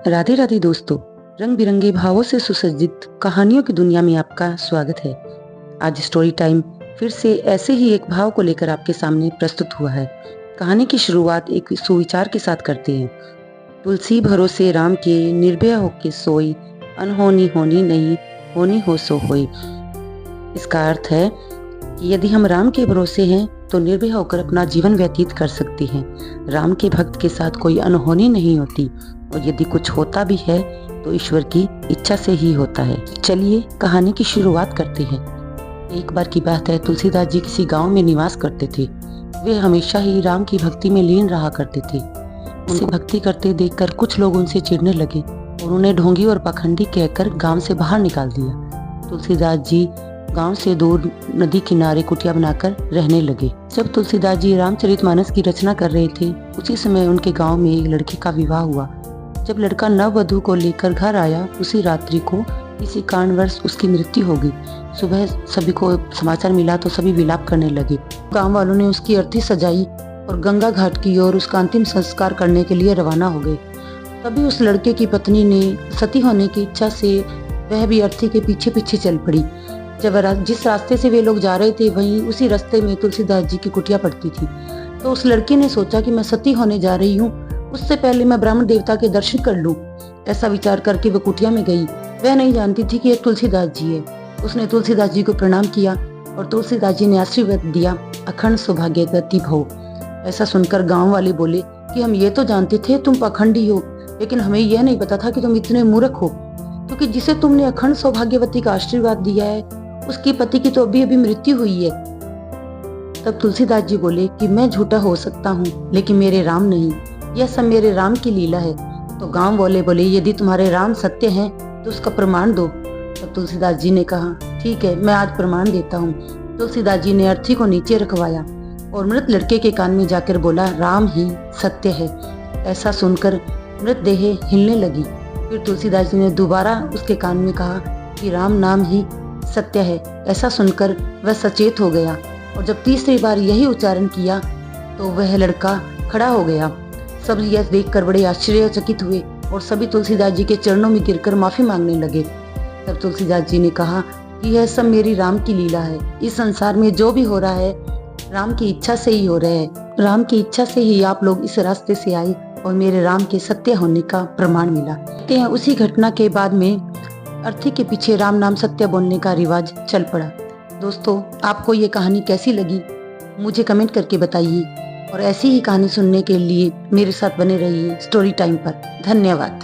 राधे राधे दोस्तों, रंग बिरंगे भावों से सुसज्जित कहानियों की दुनिया में आपका स्वागत है। आज स्टोरी टाइम फिर से ऐसे ही एक भाव को लेकर आपके सामने प्रस्तुत हुआ है। कहानी की शुरुआत एक सुविचार के साथ करते हैं। तुलसी भरोसे राम के निर्भय होके सोई, अनहोनी होनी नहीं, होनी हो सो होई। इसका अर्थ है कि यदि हम राम के भरोसे हैं तो निर्भय होकर अपना जीवन व्यतीत कर सकते हैं। राम के भक्त के साथ कोई अनहोनी नहीं होती और यदि कुछ होता भी है तो ईश्वर की इच्छा से ही होता है। चलिए कहानी की शुरुआत करते हैं। एक बार की बात है, तुलसीदास जी किसी गांव में निवास करते थे। वे हमेशा ही राम की भक्ति में लीन रहा करते थे। उनसे भक्ति करते देखकर कुछ लोग उनसे चिढ़ने लगे और उन्हें ढोंगी और पाखंडी कहकर गांव से बाहर निकाल दिया। तुलसीदास जी गांव से दूर नदी किनारे कुटिया बनाकर रहने लगे। जब तुलसीदास जी रामचरितमानस की रचना कर रहे थे, उसी समय उनके गांव में एक लड़की का विवाह हुआ। जब लड़का नववधू को लेकर घर आया, उसी रात्रि को किसी कारणवश उसकी मृत्यु हो गई। सुबह सभी को समाचार मिला तो सभी विलाप करने लगे। गांव वालों ने उसकी अर्थी सजाई और गंगा घाट की ओर उसका अंतिम संस्कार करने के लिए रवाना हो गए। तभी उस लड़के की पत्नी ने सती होने की इच्छा से वह भी अर्थी के पीछे पीछे चल पड़ी। जब जिस रास्ते से वे लोग जा रहे थे, वहीं उसी रास्ते में तुलसीदास जी की कुटिया पड़ती थी। तो उस लड़की ने सोचा कि मैं सती होने जा रही हूँ, उससे पहले मैं ब्राह्मण देवता के दर्शन कर लूं। ऐसा विचार करके वो कुटिया में गई। वह नहीं जानती थी कि यह तुलसीदास जी है। उसने तुलसीदास जी को प्रणाम किया और तुलसीदास जी ने आशीर्वाद दिया, अखंड सौभाग्यवती भव। ऐसा सुनकर गाँव वाले बोले कि हम ये तो जानते थे तुम पाखंडी हो, लेकिन हमें यह नहीं पता था कि तुम इतने मूर्ख हो, क्योंकि जिसे तुमने अखंड सौभाग्यवती का आशीर्वाद दिया है उसकी पति की तो अभी अभी मृत्यु हुई है। तब तुलसीदास जी बोले कि मैं झूठा हो सकता हूँ, लेकिन मेरे राम नहीं, यह सब मेरे राम की लीला है। तो गांव वाले बोले यदि तुम्हारे राम सत्य हैं तो उसका प्रमाण दो। तब तुलसीदास जी ने कहा ठीक है, मैं आज प्रमाण देता हूँ। तुलसीदास जी ने अर्थी को नीचे रखवाया और मृत लड़के के कान में जाकर बोला राम ही सत्य है। ऐसा सुनकर मृत देह हिलने लगी। फिर तुलसीदास जी ने दोबारा उसके कान में कहा कि राम नाम ही सत्य है। ऐसा सुनकर वह सचेत हो गया और जब तीसरी बार यही उच्चारण किया तो वह लड़का खड़ा हो गया। सब यह देखकर बड़े आश्चर्यचकित हुए और सभी तुलसीदास जी के चरणों में गिरकर माफी मांगने लगे। तब तुलसीदास जी ने कहा कि यह सब मेरी राम की लीला है। इस संसार में जो भी हो रहा है राम की इच्छा से ही हो रहा है। राम की इच्छा से ही आप लोग इस रास्ते से आए और मेरे राम के सत्य होने का प्रमाण मिला। कहते हैं उसी घटना के बाद में अर्थी के पीछे राम नाम सत्य बोलने का रिवाज चल पड़ा। दोस्तों, आपको ये कहानी कैसी लगी मुझे कमेंट करके बताइए और ऐसी ही कहानी सुनने के लिए मेरे साथ बने रहिए स्टोरी टाइम पर। धन्यवाद।